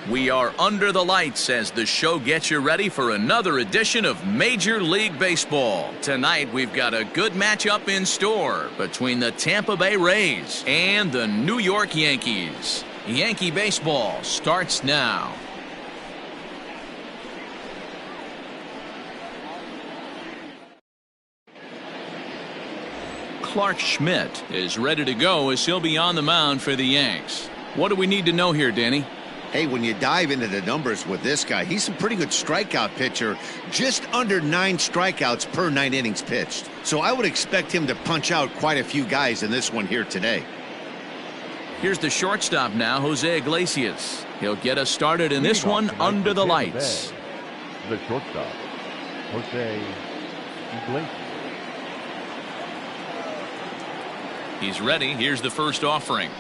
We are under the lights as the show gets you ready for another edition of Major League Baseball. Tonight we've got a good matchup in store between the Tampa Bay Rays and the New York Yankees. Yankee baseball starts now. Clark Schmidt is ready to go as he'll be on the mound for the Yanks. What do we need to know here, Danny? Hey, when you dive into the numbers with this guy, he's a pretty good strikeout pitcher, just under 9 strikeouts per 9 innings pitched. So I would expect him to punch out quite a few guys in this one here today. Here's the shortstop now, Jose Iglesias. He'll get us started in this one under the lights. The shortstop, Jose Iglesias. He's ready. Here's the first offering.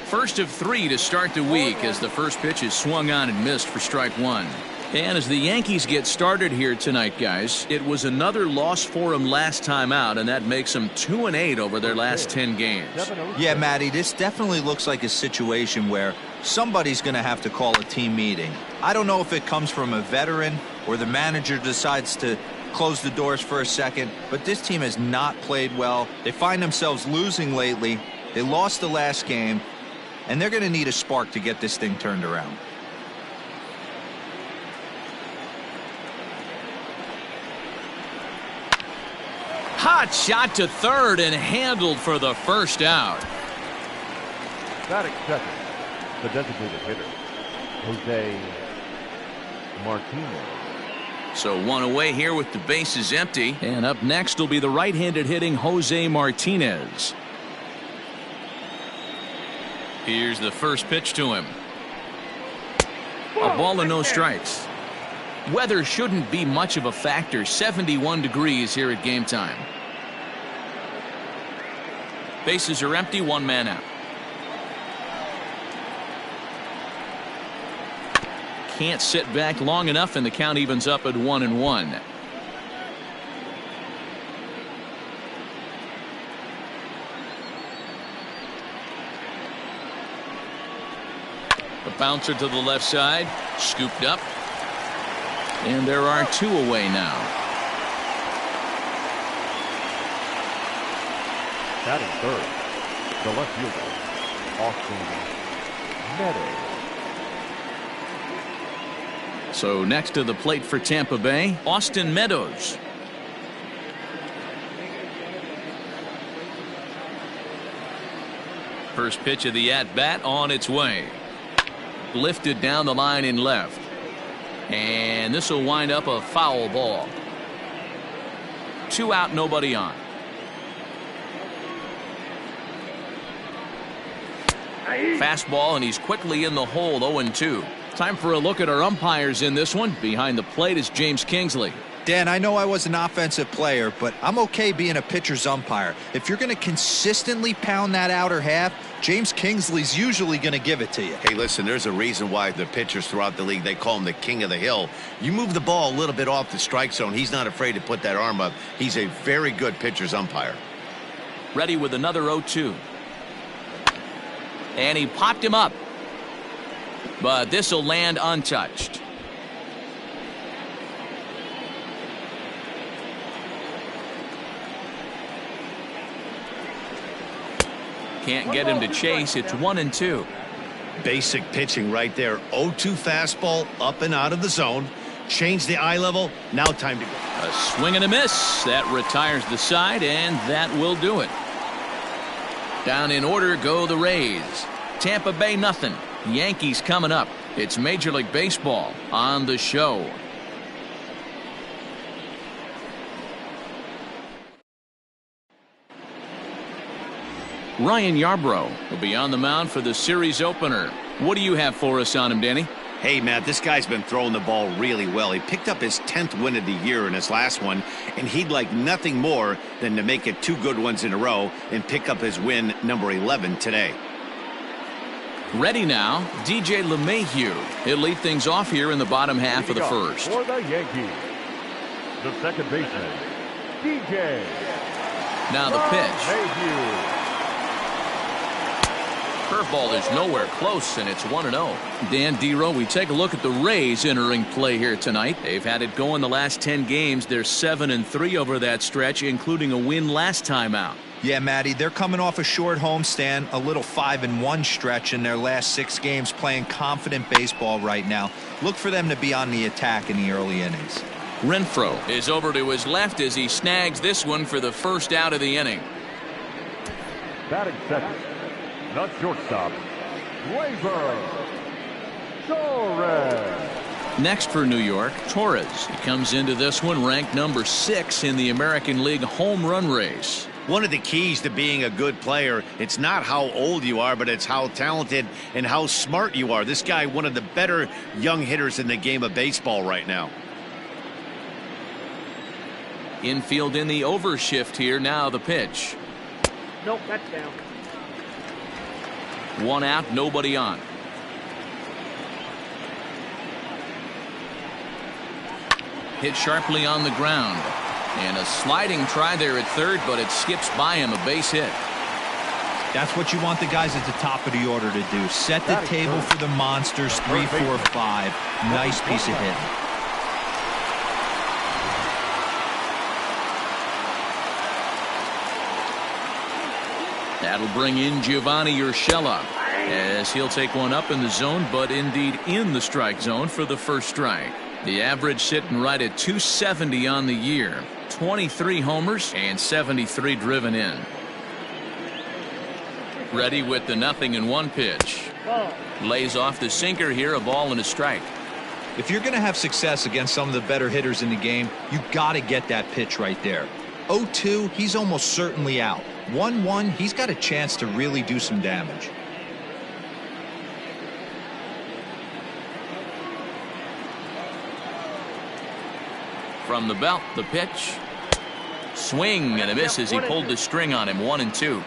First of 3 to start the week as the first pitch is swung on and missed for strike 1. And as the Yankees get started here tonight, guys, it was another loss for them last time out, and that makes them 2-8 over their last 10 games. Yeah, Matty, this definitely looks like a situation where somebody's going to have to call a team meeting. I don't know if it comes from a veteran or the manager decides to close the doors for a second, but this team has not played well. They find themselves losing lately. They lost the last game, and they're going to need a spark to get this thing turned around. Hot shot to third and handled for the first out. Batting second, the designated hitter, Jose Martinez. So one away here with the bases empty. And up next will be the right-handed hitting Jose Martinez. Here's the first pitch to him. A ball and no strikes. Weather shouldn't be much of a factor. 71 degrees here at game time. Bases are empty, 1 man out. Can't sit back long enough, and the count evens up at 1-1. A bouncer to the left side, scooped up, and there are 2 away now. Batting third, the left fielder, Austin Meadows. So next to the plate for Tampa Bay, Austin Meadows. First pitch of the at-bat on its way. Lifted down the line in left. And this will wind up a foul ball. 2 out, nobody on. Fastball, and he's quickly in the hole, 0-2. Time for a look at our umpires in this one. Behind the plate is James Kingsley. Dan, I know I was an offensive player, but I'm okay being a pitcher's umpire. If you're going to consistently pound that outer half, James Kingsley's usually going to give it to you. Hey, listen, there's a reason why the pitchers throughout the league, they call him the king of the hill. You move the ball a little bit off the strike zone, he's not afraid to put that arm up. He's a very good pitcher's umpire. Ready with another 0-2. And he popped him up. But this will land untouched. Can't get him to chase. It's 1-2. Basic pitching right there. 0-2 fastball up and out of the zone. Change the eye level. Now time to go. A swing and a miss. That retires the side, and that will do it. Down in order go the Rays. Tampa Bay nothing. Yankees coming up. It's Major League Baseball on the show. Ryan Yarbrough will be on the mound for the series opener. What do you have for us on him, Danny? Hey, Matt, this guy's been throwing the ball really well. He picked up his 10th win of the year in his last one, and he'd like nothing more than to make it 2 good ones in a row and pick up his win number 11 today. Ready now, DJ LeMahieu. He'll lead things off here in the bottom half of the first. For the Yankees, the second baseman, DJ. Now the pitch. Curveball is nowhere close, and it's 1-0. Dan Dero, we take a look at the Rays entering play here tonight. They've had it going the last 10 games. They're 7-3 over that stretch, including a win last time out. Yeah, Matty, they're coming off a short homestand, a little 5-1 stretch in their last 6 games, playing confident baseball right now. Look for them to be on the attack in the early innings. Renfro is over to his left as he snags this one for the first out of the inning. Batting second, the shortstop, Torres. Next for New York, Torres. He comes into this one ranked number 6 in the American League home run race. One of the keys to being a good player, it's not how old you are, but it's how talented and how smart you are. This guy, one of the better young hitters in the game of baseball right now. Infield in the overshift here. Now the pitch. Nope, that's down. 1 out, nobody on. Hit sharply on the ground. And a sliding try there at third, but it skips by him, a base hit. That's what you want the guys at the top of the order to do. Set the table for the monsters. 3, 4, 5. Nice piece of hitting. That'll bring in Giovanni Urshela as he'll take one up in the zone, but indeed in the strike zone for the first strike. The average sitting right at 270 on the year. 23 homers and 73 driven in. Ready with the 0-1 pitch. Lays off the sinker here, a ball and a strike. If you're going to have success against some of the better hitters in the game, you got to get that pitch right there. 0-2, he's almost certainly out. 1-1, he's got a chance to really do some damage. From the belt, the pitch. Swing and a miss as he pulled the string on him. 1-2.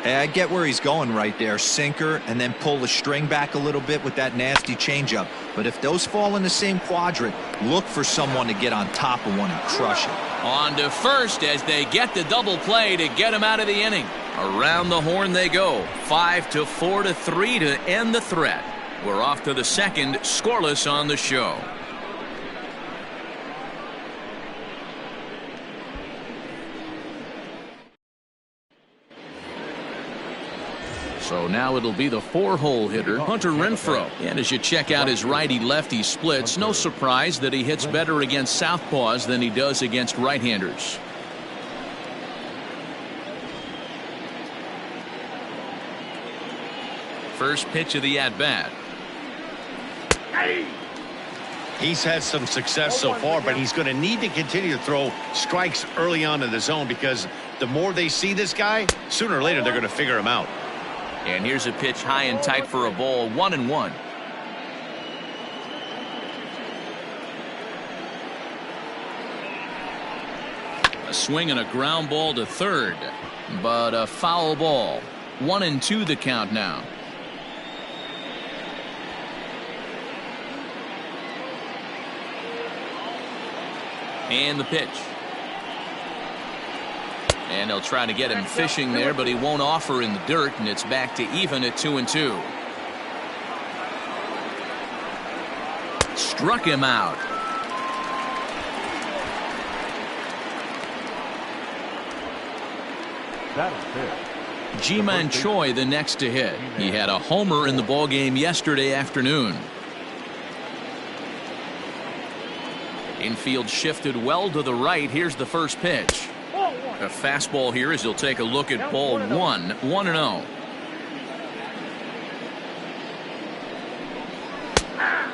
Hey, I get where he's going right there. Sinker and then pull the string back a little bit with that nasty changeup. But if those fall in the same quadrant, look for someone to get on top of one and crush it. On to first as they get the double play to get him out of the inning. Around the horn they go. 5-4-3 to end the threat. We're off to the second, scoreless on the show. So now it'll be the 4-hole hitter, Hunter Renfro. And as you check out his righty-lefty splits, no surprise that he hits better against southpaws than he does against right-handers. First pitch of the at-bat. He's had some success so far, but he's going to need to continue to throw strikes early on in the zone because the more they see this guy, sooner or later they're going to figure him out. And here's a pitch high and tight for a ball. 1-1. A swing and a ground ball to third, but a foul ball. 1-2 the count now. And the pitch. And they'll try to get him fishing there, but he won't offer in the dirt, and it's back to even at 2-2. Struck him out. Ji-Man Choi the next to hit. He had a homer in the ballgame yesterday afternoon. Infield shifted well to the right. Here's the first pitch. A fastball here as he'll take a look at ball 1. 1-0.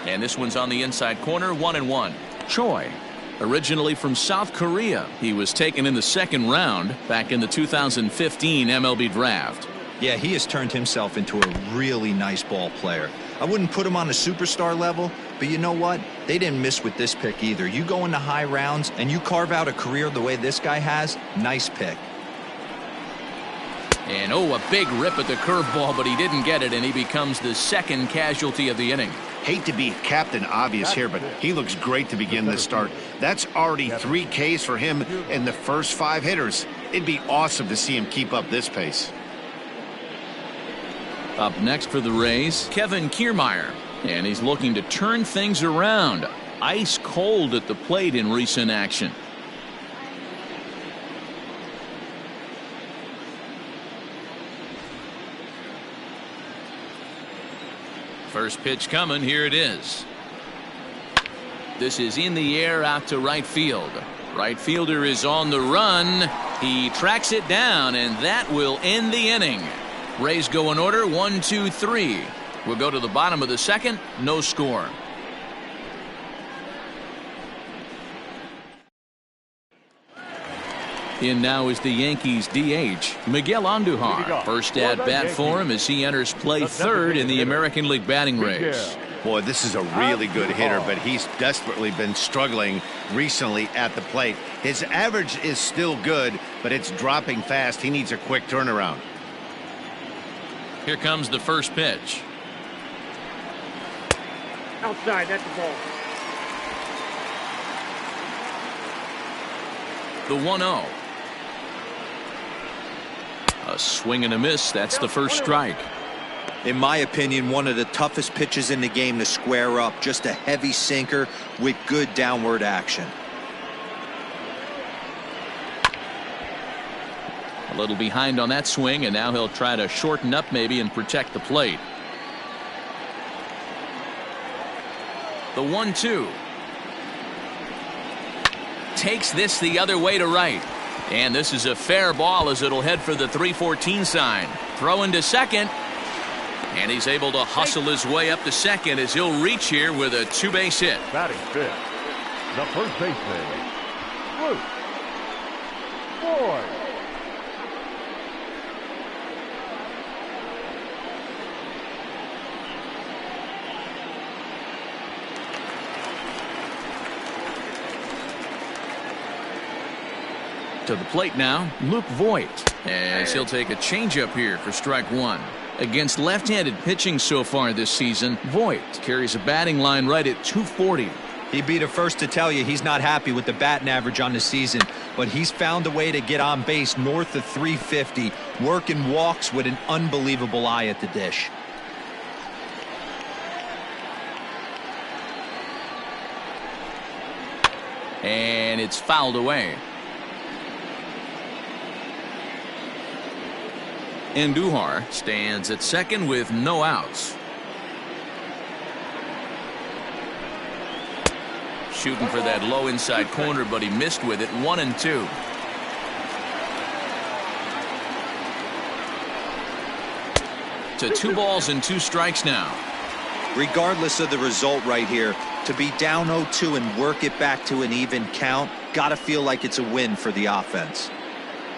And this one's on the inside corner. 1-1. Choi, originally from South Korea. He was taken in the second round back in the 2015 MLB draft. Yeah, he has turned himself into a really nice ball player. I wouldn't put him on a superstar level, but you know what? They didn't miss with this pick either. You go into high rounds and you carve out a career the way this guy has. Nice pick. And a big rip at the curveball, but he didn't get it, and he becomes the second casualty of the inning. Hate to be Captain Obvious here, but he looks great to begin this start. That's already 3 Ks for him in the first 5 hitters. It'd be awesome to see him keep up this pace. Up next for the Rays, Kevin Kiermaier. And he's looking to turn things around. Ice cold at the plate in recent action. First pitch coming. Here it is. This is in the air out to right field. Right fielder is on the run. He tracks it down, and that will end the inning. Rays go in order 1, 2, 3. We'll go to the bottom of the second. No score. In now is the Yankees DH, Miguel Anduhar. First at bat for him as he enters play third in the American League batting race. Boy, this is a really good hitter, but he's desperately been struggling recently at the plate. His average is still good, but it's dropping fast. He needs a quick turnaround. Here comes the first pitch. Outside, that's the ball. The 1-0. A swing and a miss. That's the first strike. In my opinion, one of the toughest pitches in the game to square up. Just a heavy sinker with good downward action. A little behind on that swing, and now he'll try to shorten up maybe and protect the plate. The 1-2. Takes this the other way to right. And this is a fair ball as it'll head for the 3-14 sign. Throw into second. And he's able to hustle his way up to second as he'll reach here with a two-base hit. Batting fifth, the first baseman, Luke Boyd. To the plate now, Luke Voigt, as he'll take a changeup here for strike one. Against left-handed pitching so far this season, Voigt carries a batting line right at 240. He'd be the first to tell you he's not happy with the batting average on the season, but he's found a way to get on base north of 350, working walks with an unbelievable eye at the dish. And it's fouled away. Anduhar stands at second with no outs. Shooting for that low inside corner, but he missed with it. 1-2. To 2 balls and 2 strikes now. Regardless of the result right here, to be down 0-2 and work it back to an even count, gotta feel like it's a win for the offense.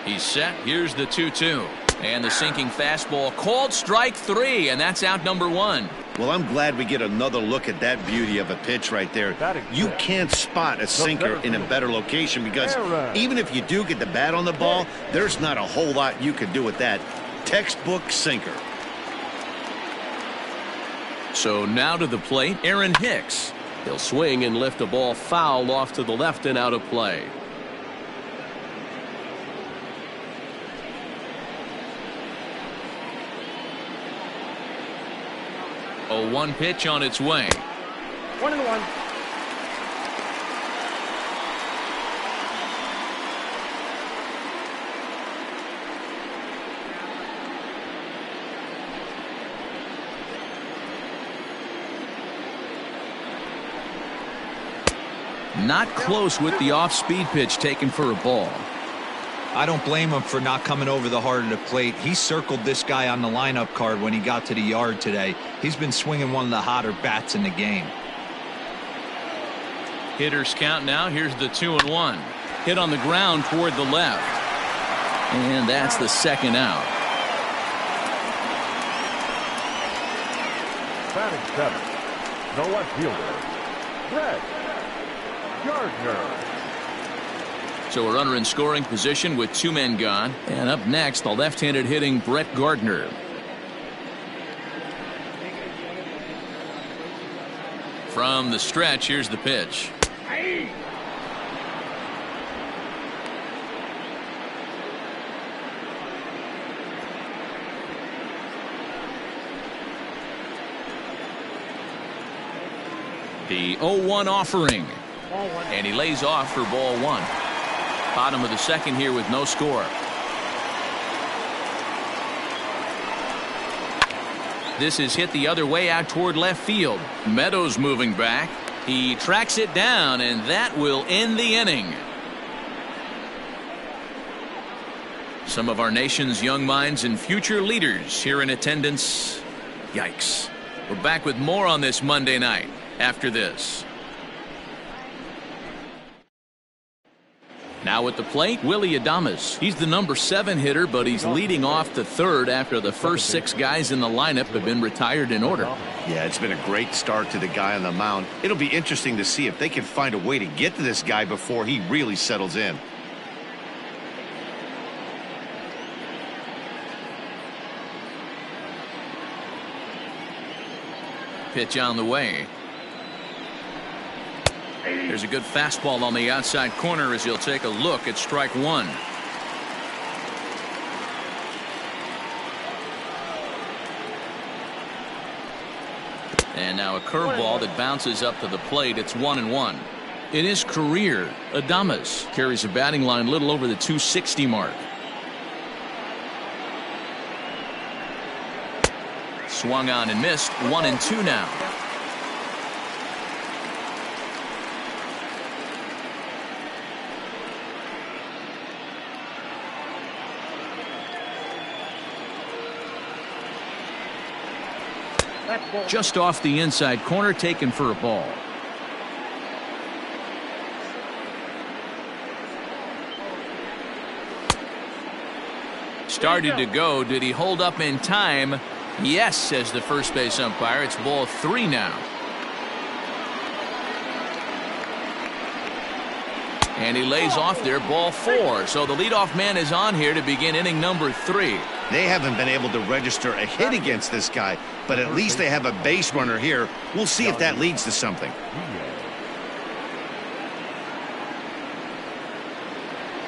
He's set. Here's the 2-2. And the sinking fastball called strike 3, and that's out number 1. Well, I'm glad we get another look at that beauty of a pitch right there. You can't spot a sinker in a better location because even if you do get the bat on the ball, there's not a whole lot you can do with that. Textbook sinker. So now to the plate, Aaron Hicks. He'll swing and lift a ball foul off to the left and out of play. 0-1 pitch on its way. 1-1. Not close with the off-speed pitch taken for a ball. I don't blame him for not coming over the heart of the plate. He circled this guy on the lineup card when he got to the yard today. He's been swinging one of the hotter bats in the game. Hitters count now. Here's the 2-1. Hit on the ground toward the left. And that's the second out. Batting seventh, the left fielder, Gardner. So a runner in scoring position with 2 men gone. And up next, the left-handed hitting Brett Gardner. From the stretch, here's the pitch. The 0-1 offering. Ball one. And he lays off for ball one. Bottom of the second here with no score. This is hit the other way out toward left field. Meadows moving back. He tracks it down, and that will end the inning. Some of our nation's young minds and future leaders here in attendance. Yikes. We're back with more on this Monday night after this. Now at the plate, Willie Adams. He's the number 7 hitter, but he's leading off the third after the first 6 guys in the lineup have been retired in order. Yeah, it's been a great start to the guy on the mound. It'll be interesting to see if they can find a way to get to this guy before he really settles in. Pitch on the way. There's a good fastball on the outside corner as he'll take a look at strike one. And now a curveball that bounces up to the plate. It's 1-1. In his career, Adames carries a batting line little over the 260 mark. Swung on and missed. 1-2 now. Just off the inside corner, taken for a ball. Started to go. Did he hold up in time? Yes, says the first base umpire. It's ball 3 now. And he lays off there, ball 4. So the leadoff man is on here to begin inning number 3. They haven't been able to register a hit against this guy, but at least they have a base runner here. We'll see if that leads to something.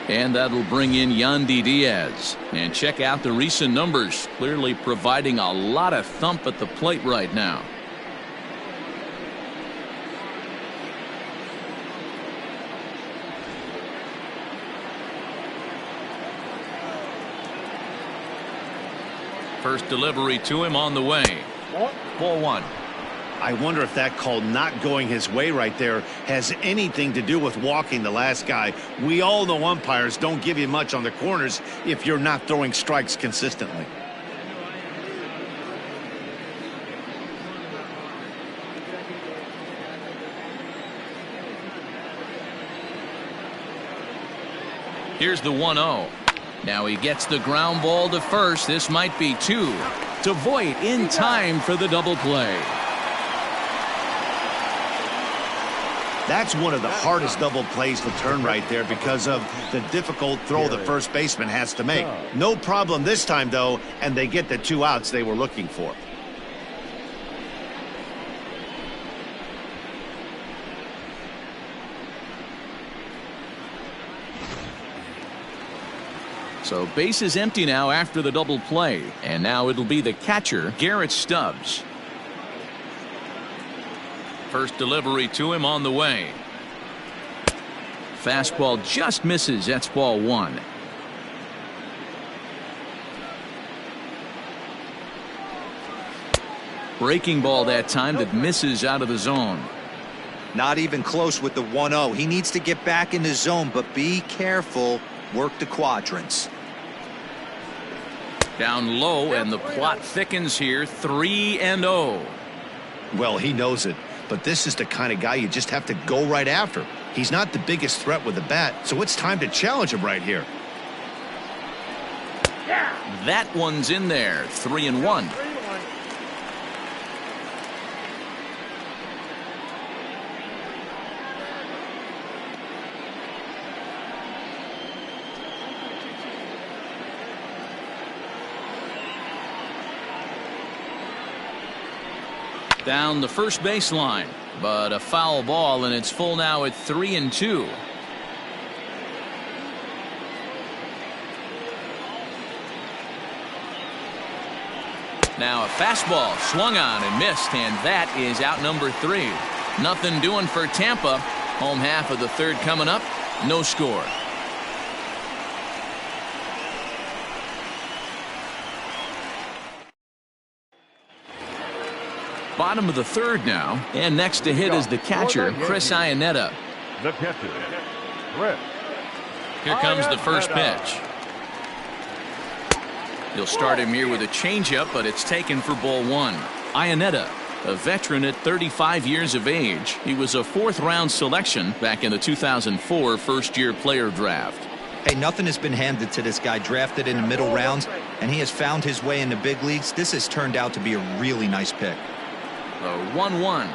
And that'll bring in Yandy Diaz. And check out the recent numbers. Clearly providing a lot of thump at the plate right now. First delivery to him on the way. Ball 1. I wonder if that call not going his way right there has anything to do with walking the last guy. We all know umpires don't give you much on the corners if you're not throwing strikes consistently. Here's the 1-0. Now he gets the ground ball to first. This might be 2 to Voit in time for the double play. That's one of the hardest double plays to turn right there because of the difficult throw the first baseman has to make. No problem this time, though, and they get the 2 outs they were looking for. So base is empty now after the double play. And now it'll be the catcher, Garrett Stubbs. First delivery to him on the way. Fastball just misses. That's ball 1. Breaking ball that time that misses out of the zone. Not even close with the 1-0. He needs to get back in the zone, but be careful. Work the quadrants. Down low, and the plot thickens here. 3-0. Well, he knows it, but this is the kind of guy you just have to go right after. He's not the biggest threat with the bat, so it's time to challenge him right here. That one's in there. 3-1. Down the first baseline, but a foul ball, and it's full now at 3-2. Now a fastball swung on and missed, and that is out number 3. Nothing doing for Tampa. Home half of the third coming up. No score. Bottom of the third now, and next to hit is the catcher, Chris Ayaneta. The catcher, Chris. Here comes the first pitch. He'll start him here with a changeup, but it's taken for ball one. Ayonetta, a veteran at 35 years of age. He was a fourth-round selection back in the 2004 first-year player draft. Hey, nothing has been handed to this guy. Drafted in the middle rounds, and he has found his way in the big leagues. This has turned out to be a really nice pick. The 1-1.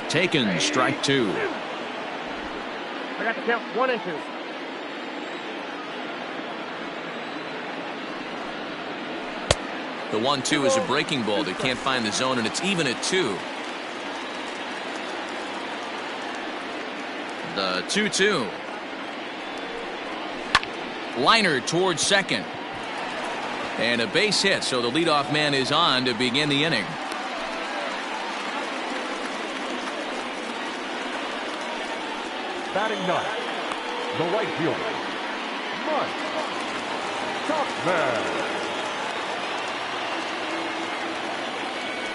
Taken, strike two. I got to count 1 and 2. The 1-2 is a breaking ball that can't find the zone, and it's even at 2. The 2-2. Liner towards second. And a base hit, so the leadoff man is on to begin the inning. Batting ninth, the right fielder, Mike Tuckman.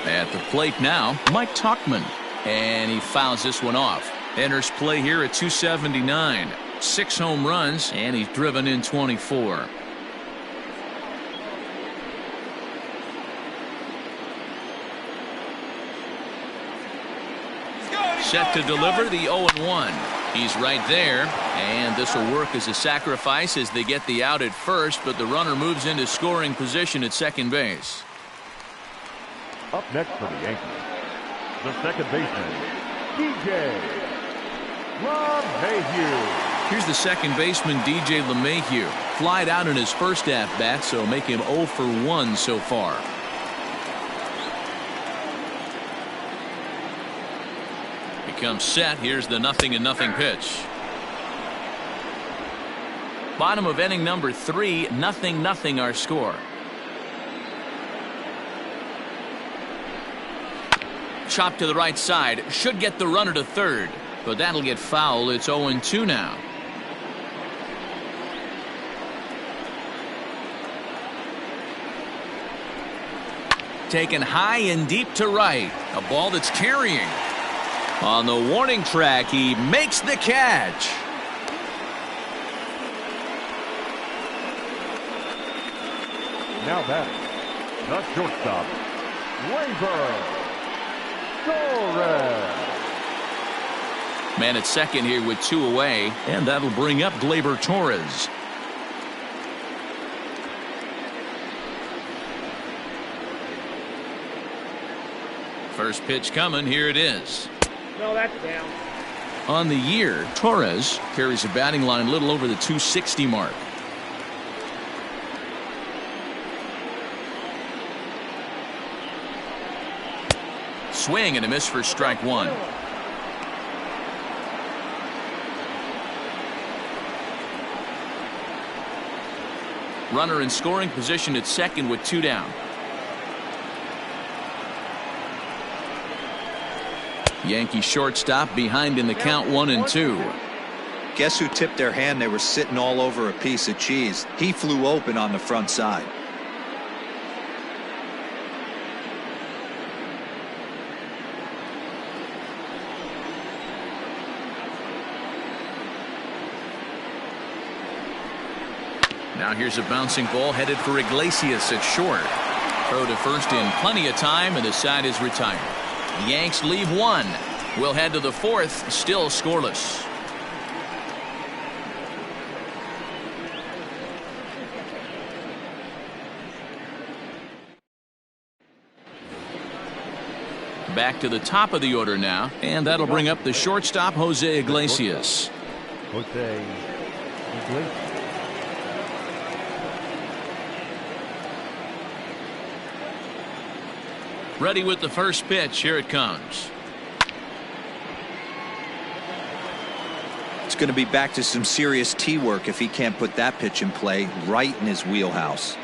At the plate now, Mike Tuckman. And he fouls this one off. Enters play here at 279. 6 home runs, and he's driven in 24. Set to deliver the 0-1. He's right there, and this will work as a sacrifice as they get the out at first, but the runner moves into scoring position at second base. Up next for the Yankees, the second baseman, DJ LeMahieu. Here's the second baseman, DJ LeMahieu. Flied out in his first at-bat, so make him 0 for 1 so far. Comes set. Here's the 0-0 pitch. Bottom of inning number 3, 0-0 our score. Chop to the right side. Should get the runner to third, but that'll get foul. It's 0-2 now. Taken high and deep to right. A ball that's carrying. On the warning track, he makes the catch. Now batting, the shortstop, Torres. Man at second here with 2 away, and that'll bring up Gleyber Torres. First pitch coming. Here it is. No, that's down. On the year, Torres carries a batting line a little over the 260 mark. Swing and a miss for strike one. Runner in scoring position at second with 2 down. Yankee shortstop behind in the count 1-2. Guess who tipped their hand? They were sitting all over a piece of cheese. He flew open on the front side. Now here's a bouncing ball headed for Iglesias at short. Throw to first in plenty of time, and the side is retired. The Yanks leave 1. We'll head to the 4th, still scoreless. Back to the top of the order now, and that'll bring up the shortstop, Jose Iglesias. Jose Iglesias. Ready with the first pitch. Here it comes. It's going to be back to some serious tee work if he can't put that pitch in play right in his wheelhouse.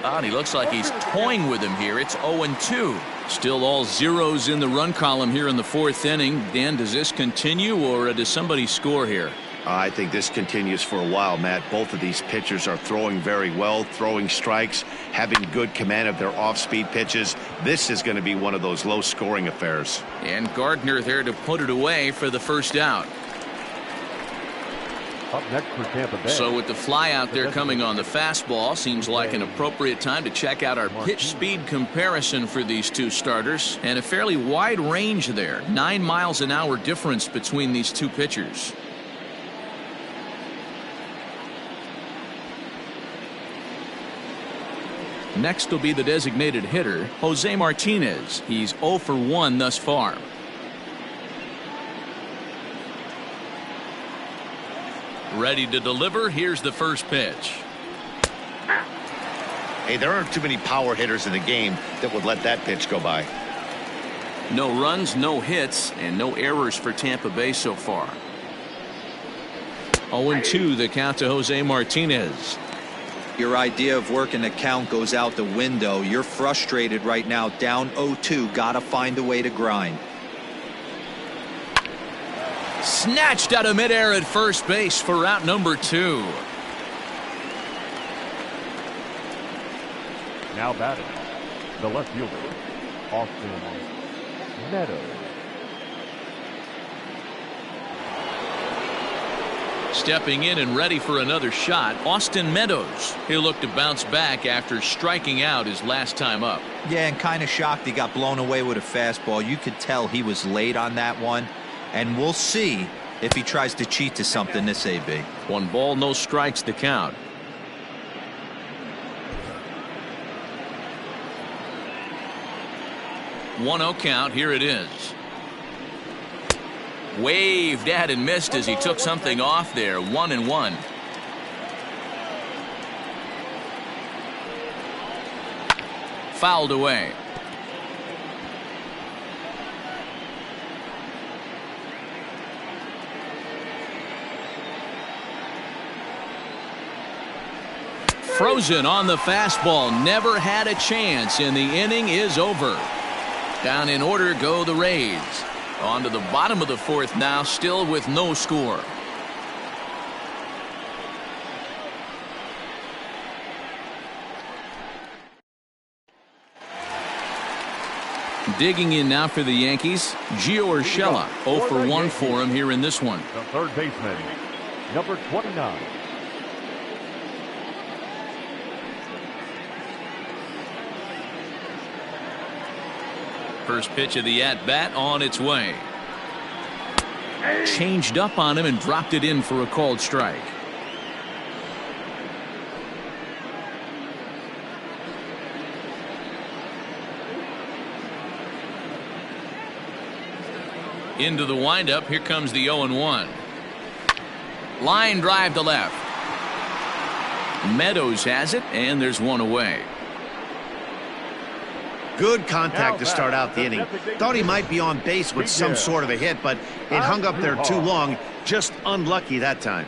Oh, and he looks like he's toying with him here. It's 0-2. Still all zeros in the run column here in the fourth inning. Dan, does this continue, or does somebody score here? I think this continues for a while, Matt. Both of these pitchers are throwing very well, throwing strikes, having good command of their off-speed pitches. This is going to be one of those low-scoring affairs. And Gardner there to put it away for the first out. Up next for Tampa Bay. So with the fly out there coming on the fastball, seems like an appropriate time to check out our pitch speed comparison for these two starters. And a fairly wide range there. 9 miles an hour difference between these two pitchers. Next will be the designated hitter, Jose Martinez. He's 0 for 1 thus far. Ready to deliver. Here's the first pitch. Hey, there aren't too many power hitters in the game that would let that pitch go by. No runs, no hits, and no errors for Tampa Bay so far. 0-2 the count to Jose Martinez. Your idea of working the count goes out the window. You're frustrated right now, down 0-2. Gotta find a way to grind. Snatched out of midair at first base for out number 2. Now batting, the left fielder, Austin Meadows. Stepping in and ready for another shot, Austin Meadows. He'll look to bounce back after striking out his last time up. Yeah, and kind of shocked he got blown away with a fastball. You could tell he was late on that one. And we'll see if he tries to cheat to something this AB. 1 ball, no strikes to count. One 0 count. Here it is. Waved at and missed as he took something off there. 1-1. Fouled away. Frozen on the fastball. Never had a chance, and the inning is over. Down in order go the Rays. On to the bottom of the fourth now, still with no score. Digging in now for the Yankees, Gio Urshela. 0 for 1 for him here in this one. The third baseman, number 29. First pitch of the at-bat on its way. Changed up on him and dropped it in for a called strike. Into the windup. Here comes the 0-1. Line drive to left. Meadows has it, and there's one away. Good contact to start out the inning. Thought he might be on base with some sort of a hit, but it hung up there too long. Just unlucky that time.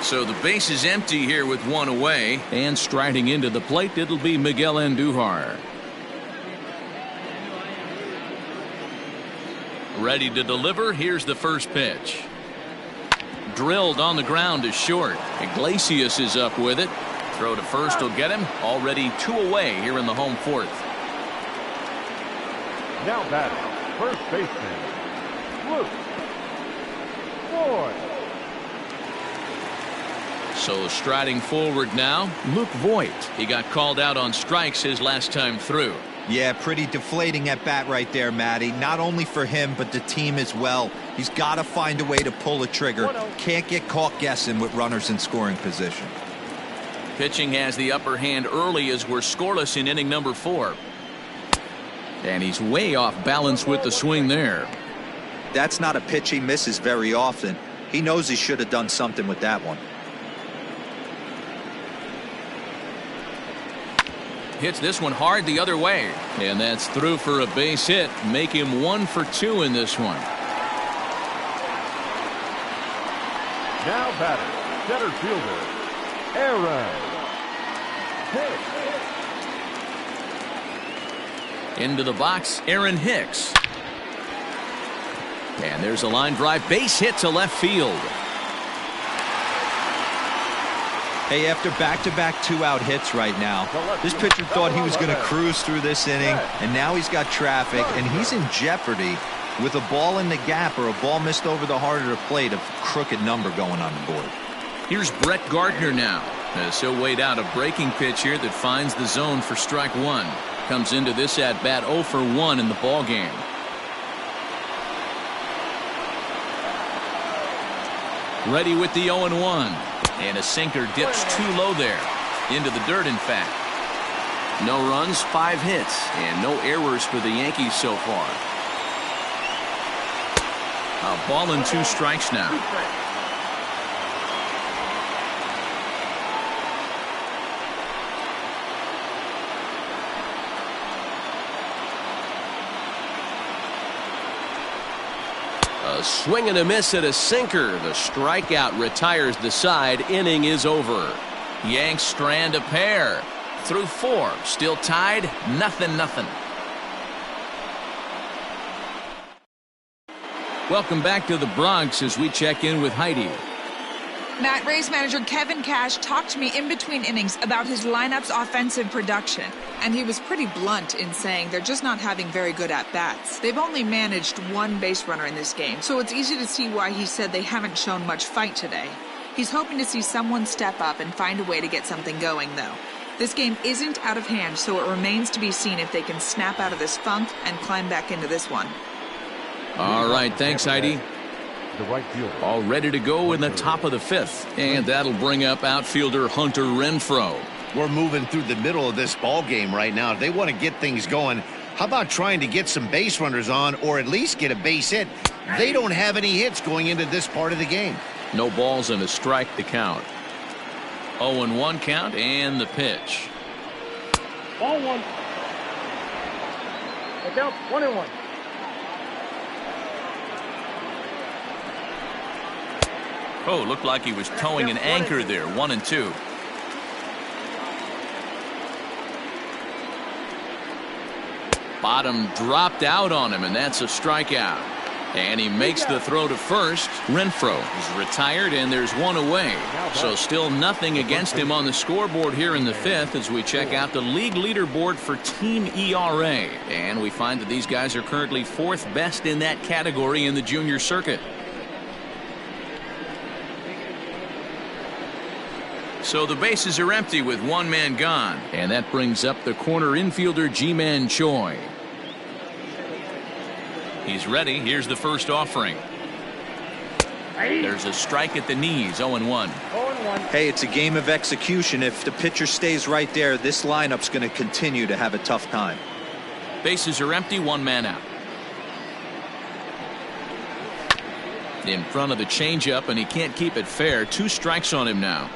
So the base is empty here with one away. And striding into the plate, it'll be Miguel Anduhar. Ready to deliver. Here's the first pitch. Drilled on the ground to short. Iglesias is up with it. Throw to first will get him. Already 2 away here in the home fourth. Now batting, first baseman, Luke Voigt. So striding forward now, Luke Voigt. He got called out on strikes his last time through. Yeah, pretty deflating at bat right there, Matty. Not only for him, but the team as well. He's got to find a way to pull a trigger. Can't get caught guessing with runners in scoring position. Pitching has the upper hand early as we're scoreless in inning number 4. And he's way off balance with the swing there. That's not a pitch he misses very often. He knows he should have done something with that one. Hits this one hard the other way. And that's through for a base hit. Make him 1 for 2 in this one. Now batting, center fielder, Aaron Hicks. Into the box, Aaron Hicks. And there's a line drive base hit to left field. Hey, after back-to-back 2-out hits right now, this pitcher thought he was going to cruise through this inning, and now he's got traffic, and he's in jeopardy with a ball in the gap or a ball missed over the heart of the plate, a crooked number going on the board. Here's Brett Gardner now, as he'll wait out a breaking pitch here that finds the zone for strike one. Comes into this at-bat 0 for 1 in the ball game. Ready with the 0-1. And a sinker dips too low there. Into the dirt, in fact. No runs, 5 hits, and no errors for the Yankees so far. A ball and 2 strikes now. A swing and a miss at a sinker. The strikeout retires the side. Inning is over. Yanks strand a pair. Through 4. Still tied. 0-0. Welcome back to the Bronx as we check in with Heidi. Matt, Rays manager Kevin Cash talked to me in between innings about his lineup's offensive production. And he was pretty blunt in saying they're just not having very good at-bats. They've only managed 1 base runner in this game, so it's easy to see why he said they haven't shown much fight today. He's hoping to see someone step up and find a way to get something going, though. This game isn't out of hand, so it remains to be seen if they can snap out of this funk and climb back into this one. All right, thanks, Heidi. All ready to go in the top of the 5th, and that'll bring up outfielder Hunter Renfro. We're moving through the middle of this ball game right now. If they want to get things going, how about trying to get some base runners on or at least get a base hit? They don't have any hits going into this part of the game. No balls and a strike to count. 0-1 count and the pitch. Ball 1. Look out, 1-1. Oh, looked like he was towing an anchor there. 1-2. Bottom dropped out on him, and that's a strikeout. And he makes the throw to first. Renfro is retired, and there's 1 away. So still nothing against him on the scoreboard here in the 5th as we check out the league leaderboard for team ERA. And we find that these guys are currently 4th best in that category in the junior circuit. So the bases are empty with 1 man gone. And that brings up the corner infielder Ji-Man Choi. He's ready. Here's the first offering. There's a strike at the knees. 0-1. Hey, it's a game of execution. If the pitcher stays right there, this lineup's going to continue to have a tough time. Bases are empty. 1 man out. In front of the changeup, and he can't keep it fair. 2 strikes on him now.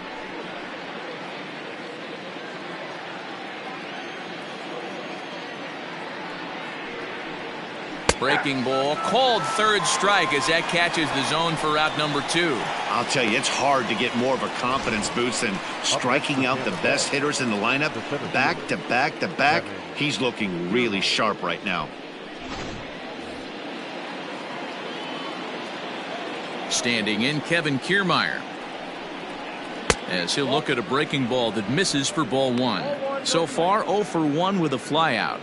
Breaking ball called third strike as that catches the zone for out number 2. I'll tell you, it's hard to get more of a confidence boost than striking out the best hitters in the lineup back to back to back. He's looking really sharp right now. Standing in, Kevin Kiermaier, as he'll look at a breaking ball that misses for ball 1. So far 0 for 1 with a flyout.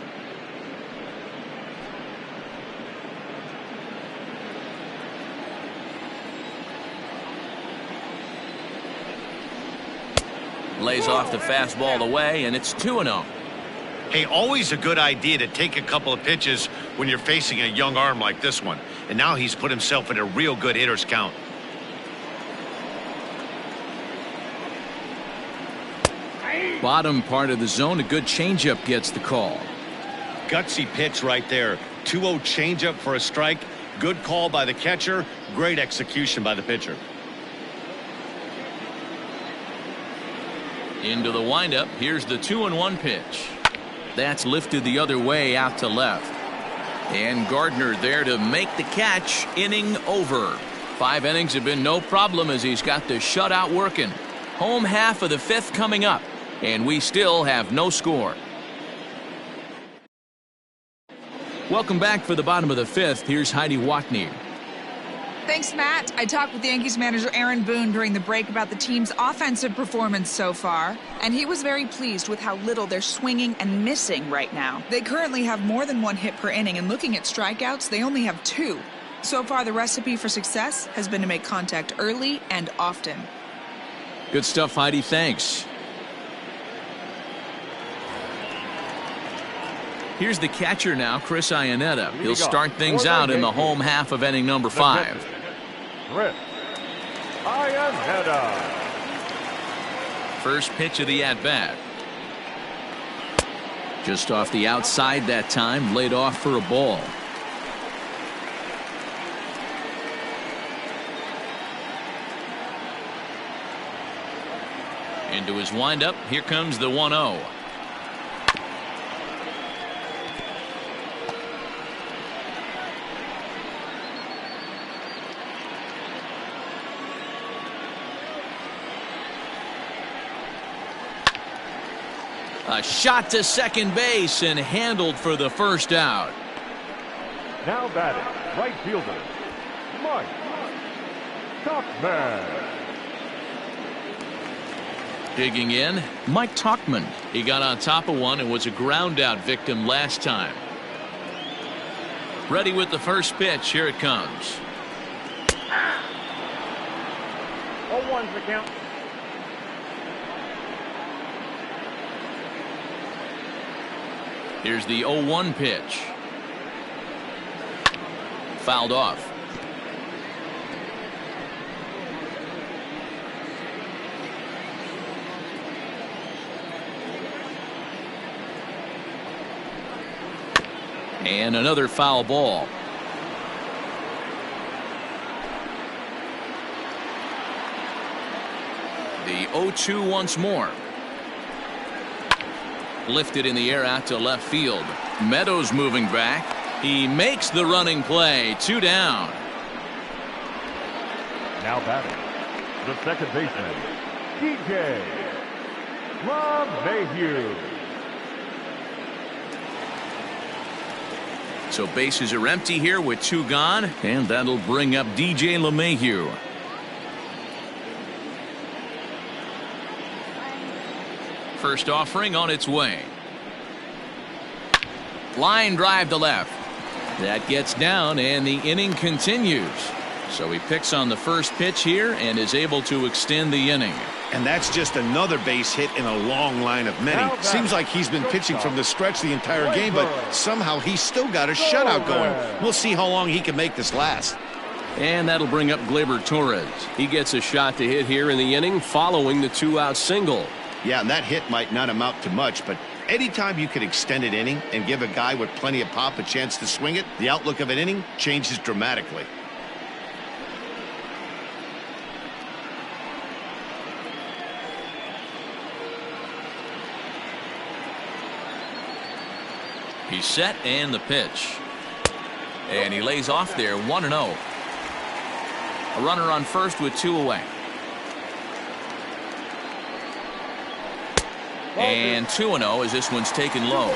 Lays off the fastball away, and it's 2-0. Hey, always a good idea to take a couple of pitches when you're facing a young arm like this one. And now he's put himself in a real good hitter's count. Bottom part of the zone, a good changeup gets the call. Gutsy pitch right there. 2-0 changeup for a strike. Good call by the catcher. Great execution by the pitcher. Into the windup. Here's the 2-1 pitch. That's lifted the other way out to left. And Gardner there to make the catch. Inning over. 5 innings have been no problem as he's got the shutout working. Home half of the fifth coming up, and we still have no score. Welcome back for the bottom of the fifth. Here's Heidi Watney. Thanks, Matt. I talked with Yankees manager Aaron Boone during the break about the team's offensive performance so far, and he was very pleased with how little they're swinging and missing right now. They currently have more than 1 hit per inning, and looking at strikeouts, they only have 2. So far, the recipe for success has been to make contact early and often. Good stuff, Heidi. Thanks. Here's the catcher now, Chris Ayaneta. He'll start things out in the home half of inning number 5. Chris Ayaneta. First pitch of the at-bat. Just off the outside that time, laid off for a ball. Into his windup, here comes the 1-0. A shot to second base and handled for the first out. Now batting, right fielder, Mike Tauchman. Digging in, Mike Tauchman. He got on top of one and was a ground out victim last time. Ready with the first pitch. Here it comes. 0-1's the count. Here's the 0-1 pitch. Fouled off. And another foul ball. The 0-2 once more. Lifted in the air out to left field. Meadows moving back. He makes the running play. 2 down. Now batting, the second baseman, DJ LeMahieu. So bases are empty here with 2 gone, and that'll bring up DJ LeMahieu. First offering on its way. Line drive to left. That gets down, and the inning continues. So he picks on the first pitch here and is able to extend the inning. And that's just another base hit in a long line of many. Seems like he's been pitching from the stretch the entire game, but somehow he's still got a shutout going. We'll see how long he can make this last. And that'll bring up Gleyber Torres. He gets a shot to hit here in the inning following the 2-out single. Yeah, and that hit might not amount to much, but anytime you can extend an inning and give a guy with plenty of pop a chance to swing it, the outlook of an inning changes dramatically. He's set, and the pitch. And he lays off there, 1-0. A runner on first with 2 away. And 2-0 as this one's taken low.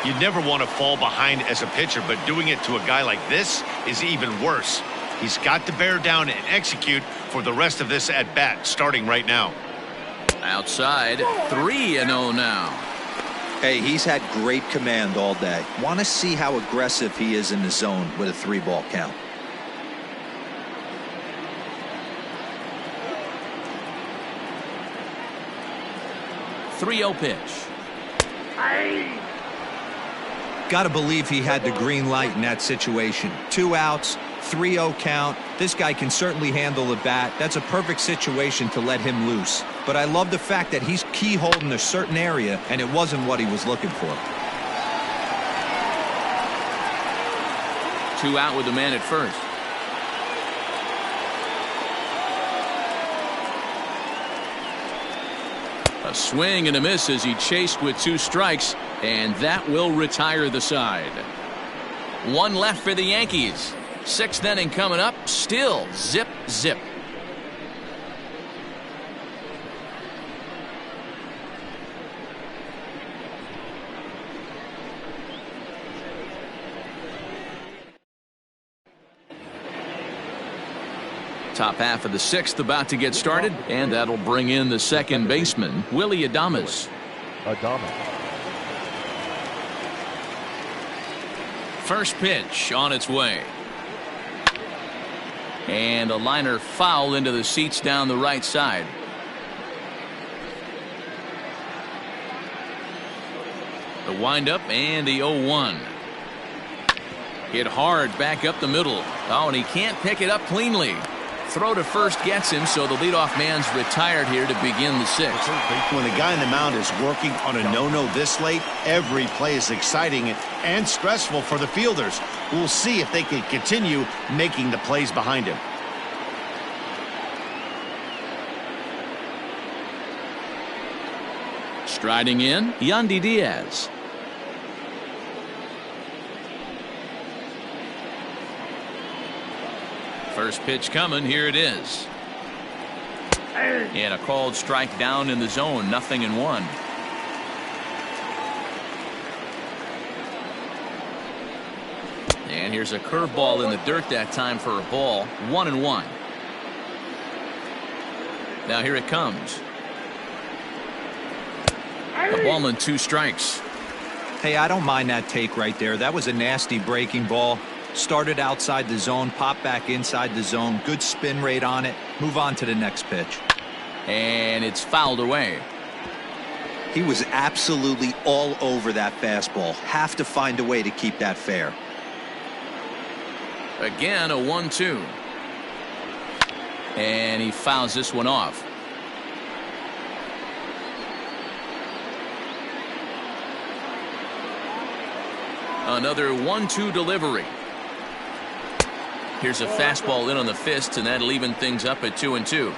You never want to fall behind as a pitcher, but doing it to a guy like this is even worse. He's got to bear down and execute for the rest of this at-bat, starting right now. Outside, 3-0 now. Hey, he's had great command all day. Want to see how aggressive he is in the zone with a 3-ball count. .30 pitch. Got to believe he had the green light in that situation. 2 outs, 3-0 count. This guy can certainly handle the bat. That's a perfect situation to let him loose. But I love the fact that he's keyholed in a certain area, and it wasn't what he was looking for. 2 out with the man at first. A swing and a miss as he chased with 2 strikes, and that will retire the side. 1 left for the Yankees. 6th inning coming up. Still zip, zip. Top half of the sixth about to get started, and that'll bring in the second baseman, Willie Adams. First pitch on its way. And a liner foul into the seats down the right side. The windup and the 0-1. Hit hard back up the middle. Oh, and he can't pick it up cleanly. Throw to first gets him, so the leadoff man's retired here to begin the sixth. When the guy in the mound is working on a no-no this late, every play is exciting and stressful for the fielders. We'll see if they can continue making the plays behind him. Striding in, Yandy Diaz. First pitch coming, here it is. And a called strike down in the zone, 0-1. And here's a curveball in the dirt that time for a ball, 1-1. Now here it comes. A ball and 2 strikes. Hey, I don't mind that take right there. That was a nasty breaking ball. Started outside the zone, popped back inside the zone. Good spin rate on it. Move on to the next pitch. And it's fouled away. He was absolutely all over that fastball. Have to find a way to keep that fair. Again, a 1-2. And he fouls this one off. Another 1-2 delivery. Here's a fastball in on the fist, and that'll even things up at 2-2.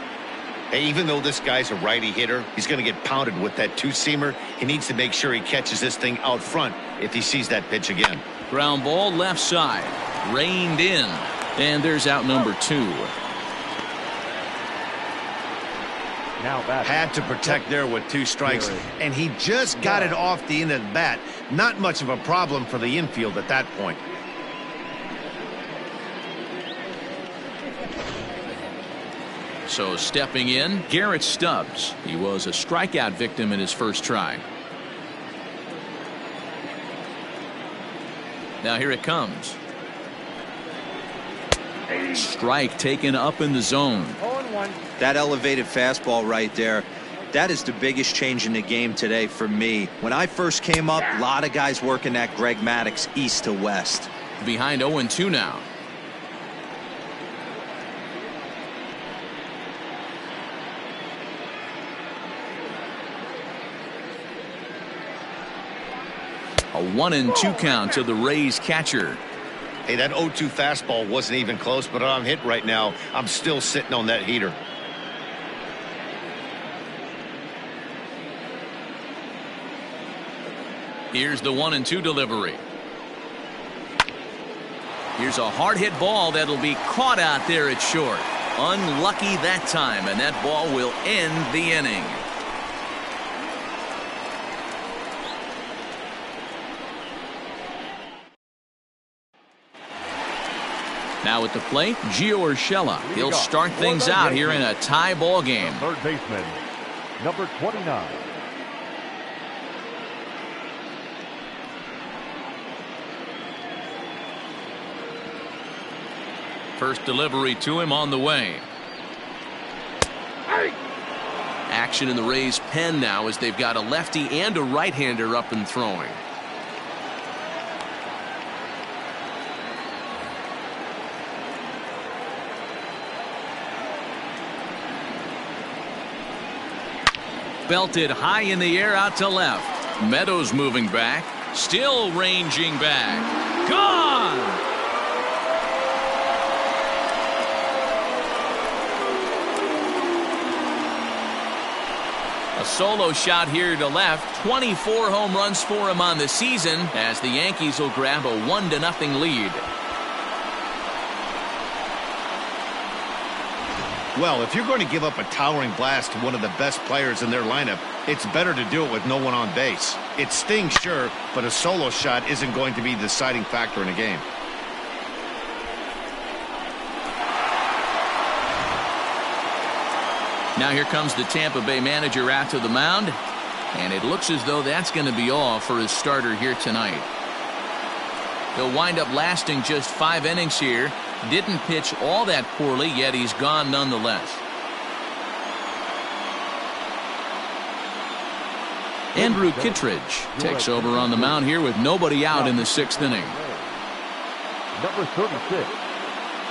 Hey, even though this guy's a righty hitter, he's going to get pounded with that two-seamer. He needs to make sure he catches this thing out front if he sees that pitch again. Ground ball left side. Reined in. And there's out number 2. Now back. Had to protect there with 2 strikes, and he just got it off the end of the bat. Not much of a problem for the infield at that point. So stepping in, Garrett Stubbs. He was a strikeout victim in his first try. Now here it comes. Strike taken up in the zone. 0-1. That elevated fastball right there, that is the biggest change in the game today for me. When I first came up, a lot of guys working that Greg Maddux east to west. Behind 0-2 now. A 1-2 count to the Rays catcher. Hey, that 0-2 fastball wasn't even close, but I'm hit right now. I'm still sitting on that heater. Here's the 1-2 delivery. Here's a hard hit ball that'll be caught out there at short. Unlucky that time, and that ball will end the inning. Now at the plate, Gio Urshela. He'll start things out here in a tie ball game. Third baseman, number 29. First delivery to him on the way. Action in the Rays' pen now as they've got a lefty and a right-hander up and throwing. Belted high in the air out to left. Meadows moving back. Still ranging back. Gone! A solo shot here to left. 24 home runs for him on the season as the Yankees will grab a 1-0 lead. Well, if you're going to give up a towering blast to one of the best players in their lineup, it's better to do it with no one on base. It stings, sure, but a solo shot isn't going to be the deciding factor in a game. Now here comes the Tampa Bay manager out to the mound. And it looks as though that's going to be all for his starter here tonight. He'll wind up lasting just 5 innings here. Didn't pitch all that poorly, yet he's gone nonetheless. Andrew Kittredge takes over on the mound here with nobody out in the 6th inning. Number 36,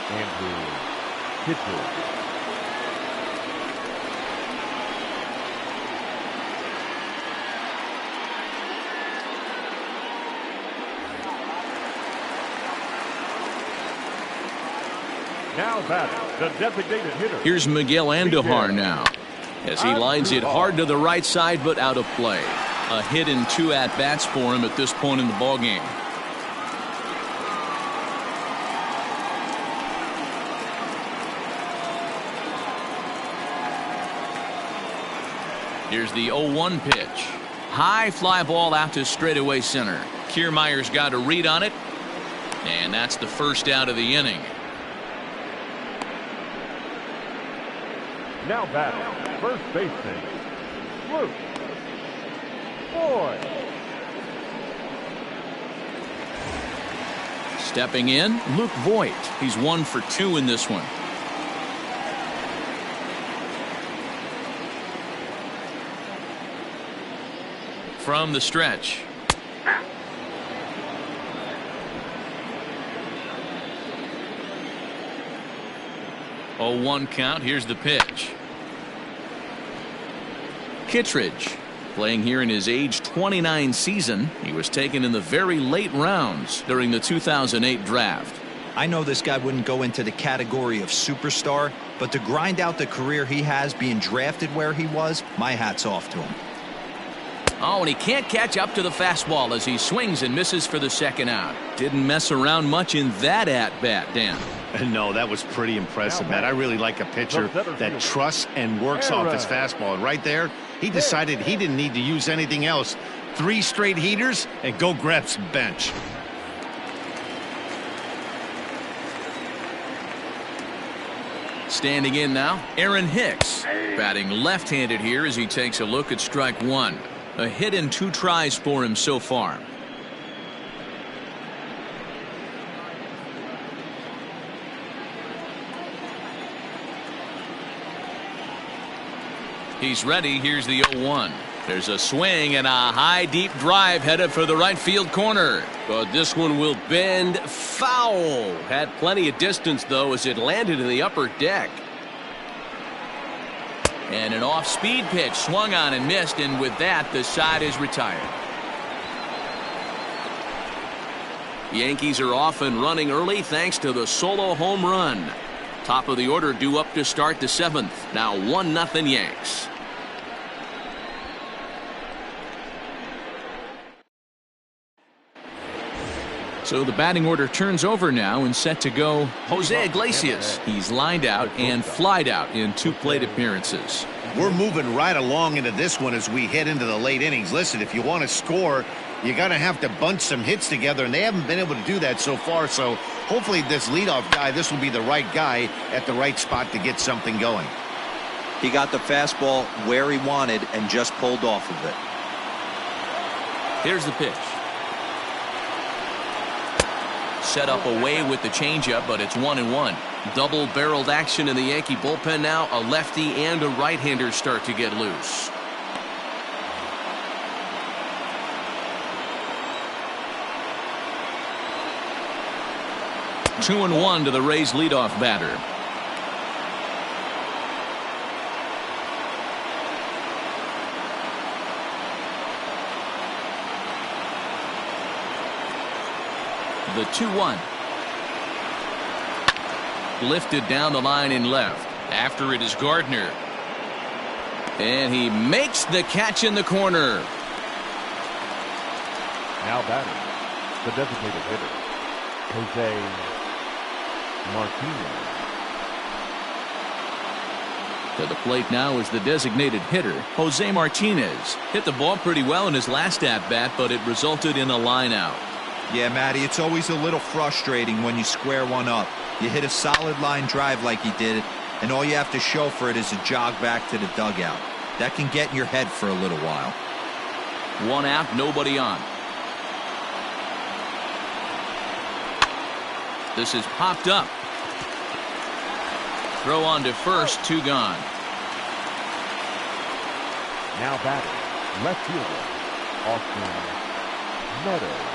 Andrew Kittredge. Now batting, the designated hitter. Here's Miguel Anduhar now, as he lines it hard to the right side, but out of play. A hit and 2 at-bats for him at this point in the ballgame. Here's the 0-1 pitch. High fly ball out to straightaway center. Kiermaier's got a read on it, and that's the first out of the inning. Now batting, first baseman, Luke Boyd. Stepping in, Luke Voigt. He's 1 for 2 in this one. From the stretch. Oh, 1 count. Here's the pitch. Kittredge playing here in his age 29 season. He was taken in the very late rounds during the 2008 draft. I know this guy wouldn't go into the category of superstar, but to grind out the career he has being drafted where he was, my hat's off to him. Oh, and he can't catch up to the fastball as he swings and misses for the 2nd out. Didn't mess around much in that at-bat, Dan. No, that was pretty impressive, Matt. I really like a pitcher that trusts and works off his fastball. And right there, he decided he didn't need to use anything else. 3 straight heaters and go grab some bench. Standing in now, Aaron Hicks, batting left-handed here as he takes a look at strike 1. A hit and 2 tries for him so far. He's ready. Here's the 0-1. There's a swing and a high deep drive headed for the right field corner. But this one will bend foul. Had plenty of distance though as it landed in the upper deck. And an off-speed pitch swung on and missed, and with that the side is retired. Yankees are off and running early thanks to the solo home run. Top of the order due up to start the 7th. Now 1-0 Yanks. So the batting order turns over now and set to go Jose Iglesias. He's lined out and flied out in 2 plate appearances. We're moving right along into this one as we head into the late innings. Listen, if you want to score, you got to have to bunch some hits together, and they haven't been able to do that so far. So hopefully this leadoff guy, this will be the right guy at the right spot to get something going. He got the fastball where he wanted and just pulled off of it. Here's the pitch. Set up away with the changeup, but it's 1-1. Double-barreled action in the Yankee bullpen now. A lefty and a right-hander start to get loose. Two and 1 to the Rays leadoff batter. The 2-1. Lifted down the line in left. After it is Gardner. And he makes the catch in the corner. Now batting, the designated hitter, Jose Martinez. To the plate now is the designated hitter, Jose Martinez. Hit the ball pretty well in his last at-bat, but it resulted in a line out. Yeah, Matty, it's always a little frustrating when you square one up. You hit a solid line drive like he did, and all you have to show for it is a jog back to the dugout. That can get in your head for a little while. 1 out, nobody on. This is popped up. Throw on to first, 2 gone. Now batting, left fielder, Austin Meadows.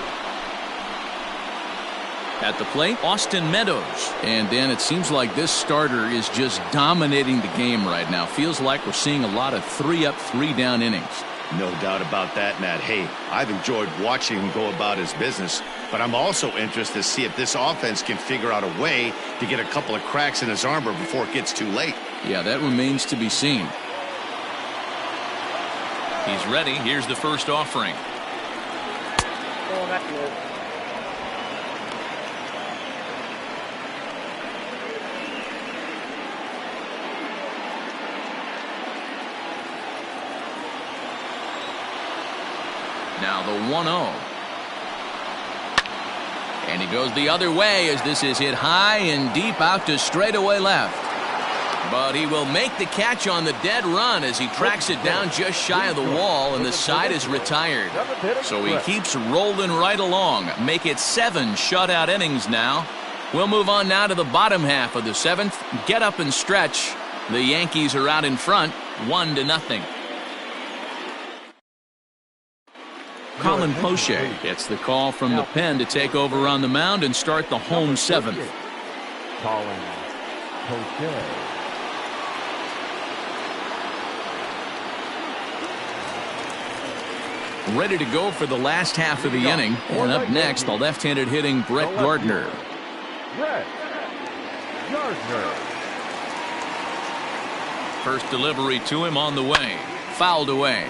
At the plate, Austin Meadows. And Dan, it seems like this starter is just dominating the game right now. Feels like we're seeing a lot of 3-up, 3-down innings. No doubt about that, Matt. Hey, I've enjoyed watching him go about his business, but I'm also interested to see if this offense can figure out a way to get a couple of cracks in his armor before it gets too late. Yeah, that remains to be seen. He's ready. Here's the first offering. Oh, that's good. Now the 1-0. And he goes the other way as this is hit high and deep out to straightaway left. But he will make the catch on the dead run as he tracks it down just shy of the wall, and the side is retired. So he keeps rolling right along. Make it 7 shutout innings now. We'll move on now to the bottom half of the 7th. Get up and stretch. The Yankees are out in front, 1-0. Colin Poche gets the call from the pen to take over on the mound and start the home 7th. Colin Poche. Ready to go for the last half of the inning. And up next, the left-handed hitting Brett Gardner. Brett Gardner. First delivery to him on the way. Fouled away.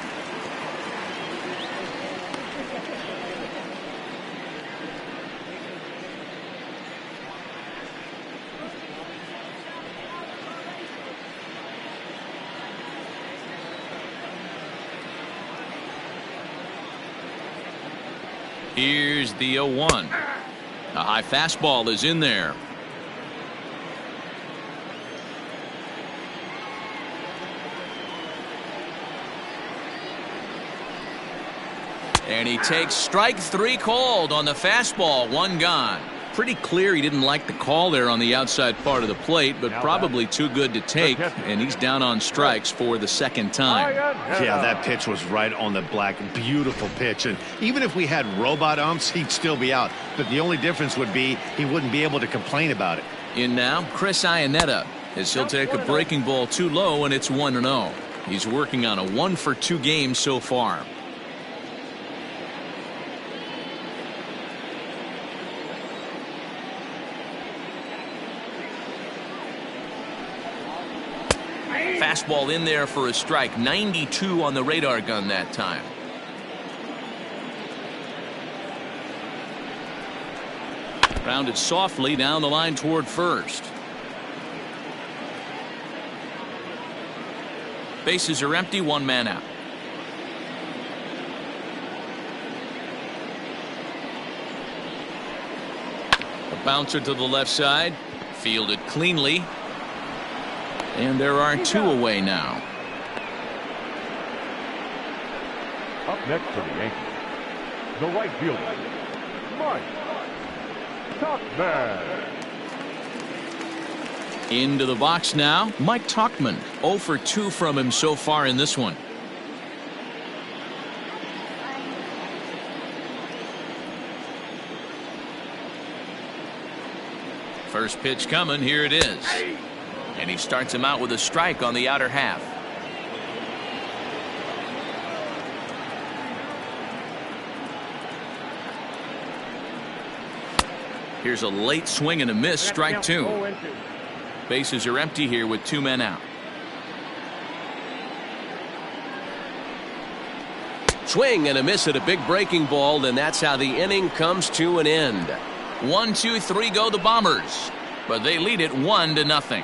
Here's the 0-1. A high fastball is in there. And he takes strike 3 called on the fastball. 1 gone. Pretty clear he didn't like the call there on the outside part of the plate, but probably too good to take, and he's down on strikes for the 2nd time. Yeah, that pitch was right on the black. Beautiful pitch. And even if we had robot umps, he'd still be out. But the only difference would be he wouldn't be able to complain about it. In now, Chris Ayaneta, as he'll take a breaking ball too low, and it's 1-0. He's working on a 1-for-2 game so far. Fastball in there for a strike. 92 on the radar gun that time. Grounded softly down the line toward first. Bases are empty, 1 man out. A bouncer to the left side. Fielded cleanly. And there are 2 away now. Up next for the Yankees, the right fielder, Mike Tauchman. Into the box now, Mike Tauchman. 0 for 2 from him so far in this one. First pitch coming, here it is. And he starts him out with a strike on the outer half. Here's a late swing and a miss, strike 2. Bases are empty here with 2 men out. Swing and a miss at a big breaking ball, and that's how the inning comes to an end. 1, 2, 3 go the Bombers, but they lead it 1-0.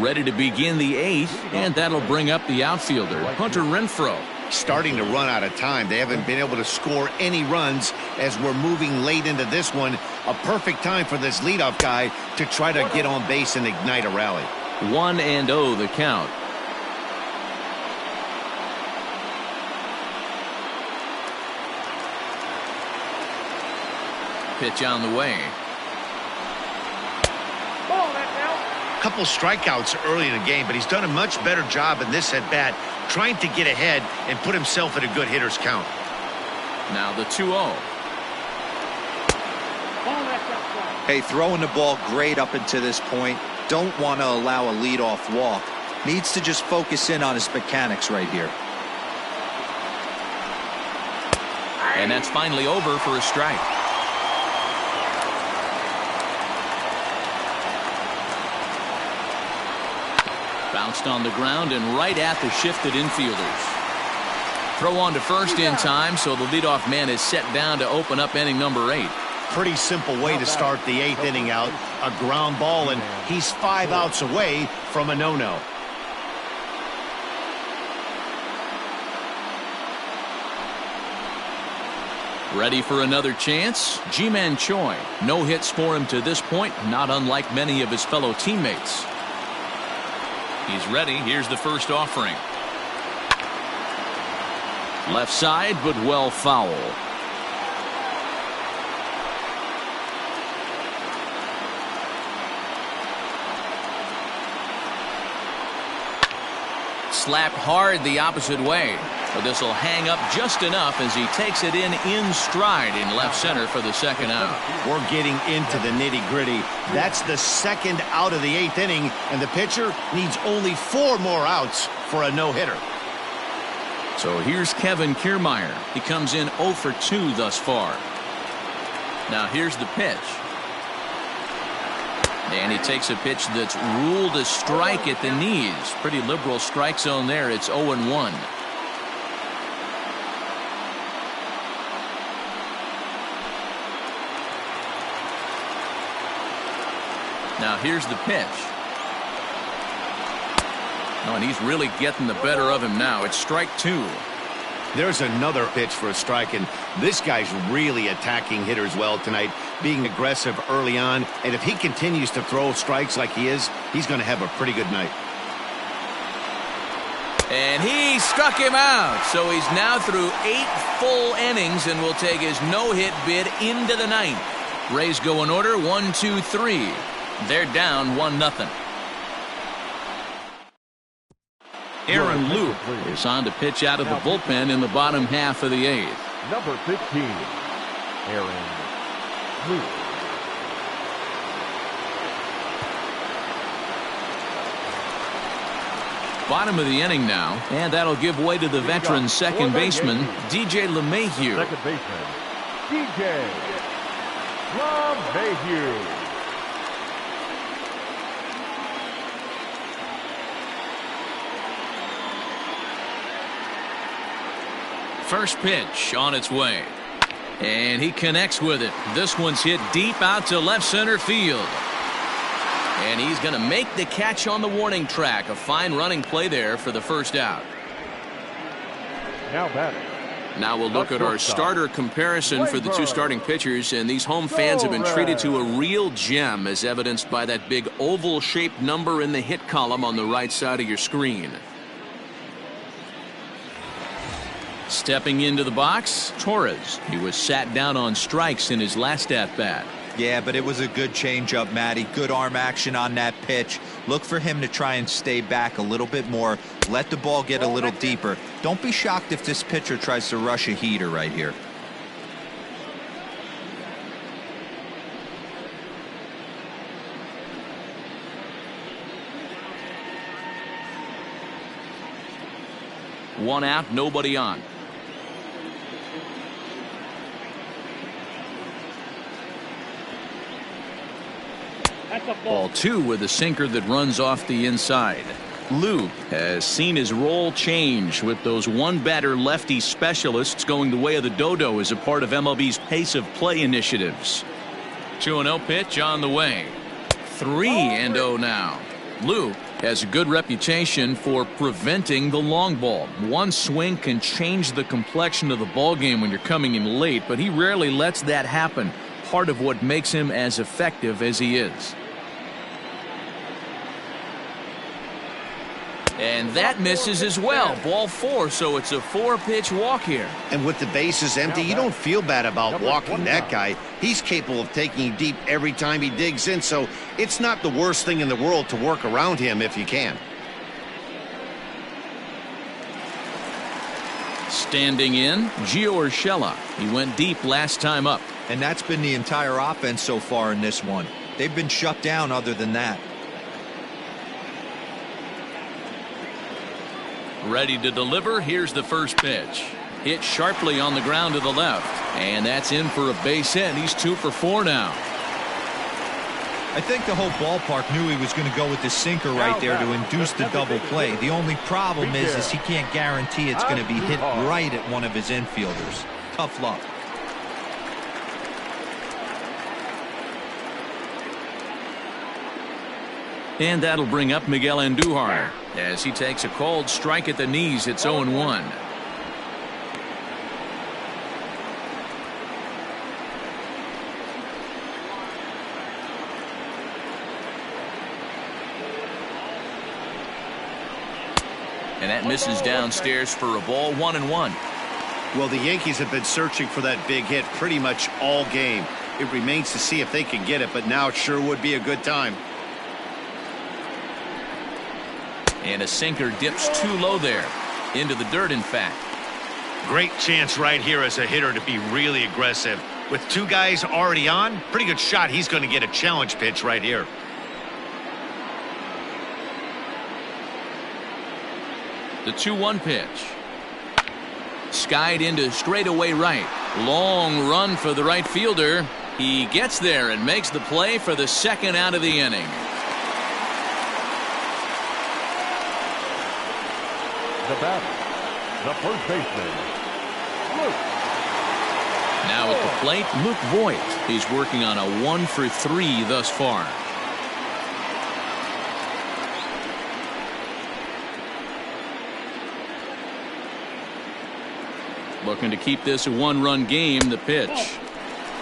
Ready to begin the 8th, and that'll bring up the outfielder, Hunter Renfro. starting to run out of time. They haven't been able to score any runs as we're moving late into this one. A perfect time for this leadoff guy to try to get on base and ignite a rally. 1-0 the count. Pitch on the way. Couple strikeouts early in the game, but he's done a much better job in this at bat trying to get ahead and put himself in a good hitter's count. Now the 2-0. Hey, throwing the ball great up until this point. Don't want to allow a leadoff walk. Needs to just focus in on his mechanics right here. And that's finally over for a strike. Bounced on the ground and right at the shifted infielders. Throw on to first in time, so the leadoff man is set down to open up inning number 8. Pretty simple way to start the 8th inning out. A ground ball, and he's 5 outs away from a no-no. Ready for another chance? Ji-Man Choi. No hits for him to this point, not unlike many of his fellow teammates. He's ready. Here's the first offering. Left side, but well foul. Slapped hard the opposite way. But this will hang up just enough as he takes it in stride in left center for the second out. We're getting into the nitty-gritty. That's the second out of the 8th inning, and the pitcher needs only 4 more outs for a no-hitter. So here's Kevin Kiermaier. He comes in 0 for 2 thus far. Now here's the pitch. And he takes a pitch that's ruled a strike at the knees. Pretty liberal strike zone there. It's 0-1. Now here's the pitch. Oh, and he's really getting the better of him now. It's strike 2. There's another pitch for a strike, and this guy's really attacking hitters well tonight, being aggressive early on. And if he continues to throw strikes like he is, he's going to have a pretty good night. And he struck him out. So he's now through 8 full innings and will take his no-hit bid into the 9th. Rays go in order 1, 2, 3. They're down 1-0. Aaron Luke is on to pitch out of the bullpen in the bottom half of the 8th. Number 15, Aaron Luke. Bottom of the inning now, and that'll give way to the veteran second baseman, DJ LeMahieu. Second baseman, DJ LeMahieu. First pitch on its way. And he connects with it. This one's hit deep out to left center field. And he's going to make the catch on the warning track. A fine running play there for the first out. Now we'll look at our starter comparison for the 2 starting pitchers. And these home fans have been treated to a real gem, as evidenced by that big oval-shaped number in the hit column on the right side of your screen. Stepping into the box, Torres. He was sat down on strikes in his last at-bat. Yeah, but it was a good changeup, Matty. Good arm action on that pitch. Look for him to try and stay back a little bit more. Let the ball get a little deeper. Don't be shocked if this pitcher tries to rush a heater right here. One out, nobody on. Ball 2 with a sinker that runs off the inside. Luke has seen his role change with those one-batter lefty specialists going the way of the dodo as a part of MLB's pace of play initiatives. 2-0 pitch on the way. 3-0 now. Luke has a good reputation for preventing the long ball. One swing can change the complexion of the ball game when you're coming in late, but he rarely lets that happen. Part of what makes him as effective as he is. And that misses as well. Ball 4, so it's a 4-pitch walk here. And with the bases empty, you don't feel bad about walking that guy. He's capable of taking deep every time he digs in, so it's not the worst thing in the world to work around him if you can. Standing in, Gio Urshela. He went deep last time up. And that's been the entire offense so far in this one. They've been shut down other than that. Ready to deliver. Here's the first pitch. Hit sharply on the ground to the left. And that's in for a base hit. He's 2 for 4 now. I think the whole ballpark knew he was going to go with the sinker right there to induce the double play. The only problem is he can't guarantee it's going to be hit right at one of his infielders. Tough luck. And that'll bring up Miguel Anduhar as he takes a called strike at the knees. It's 0-1. And that misses downstairs for a ball. 1-1. Well, the Yankees have been searching for that big hit pretty much all game. It remains to see if they can get it, but now it sure would be a good time. And a sinker dips too low there. Into the dirt, in fact. Great chance right here as a hitter to be really aggressive. With 2 guys already on, pretty good shot he's going to get a challenge pitch right here. The 2-1 pitch. Skied into straightaway right. Long run for the right fielder. He gets there and makes the play for the second out of the inning. The batter, the first baseman, Luke. Now at the plate, Luke Voigt. He's working on a 1 for 3 thus far. Looking to keep this a 1-run game. The pitch.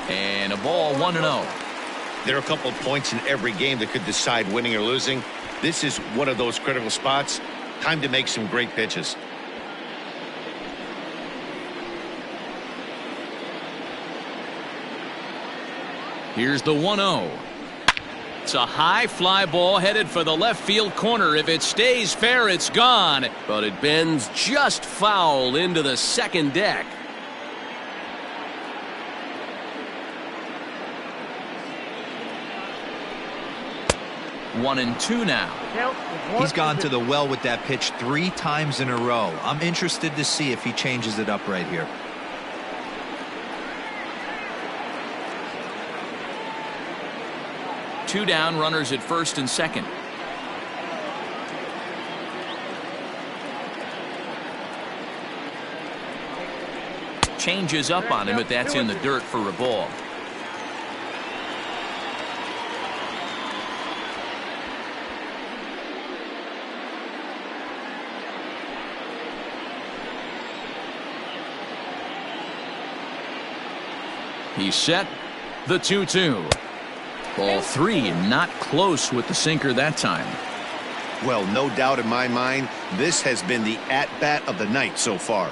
And a ball. 1-0. There are a couple of points in every game that could decide winning or losing. This is one of those critical spots. Time to make some great pitches. Here's the 1-0. It's a high fly ball headed for the left field corner. If it stays fair, it's gone. But it bends just foul into the second deck. One and two now. He's gone to the well with that pitch 3 times in a row. I'm interested to see if he changes it up right here. Two down, runners at first and second. Changes up on him, but that's in the dirt for a ball. He's set. The 2-2. Ball 3, not close with the sinker that time. Well, no doubt in my mind, this has been the at-bat of the night so far.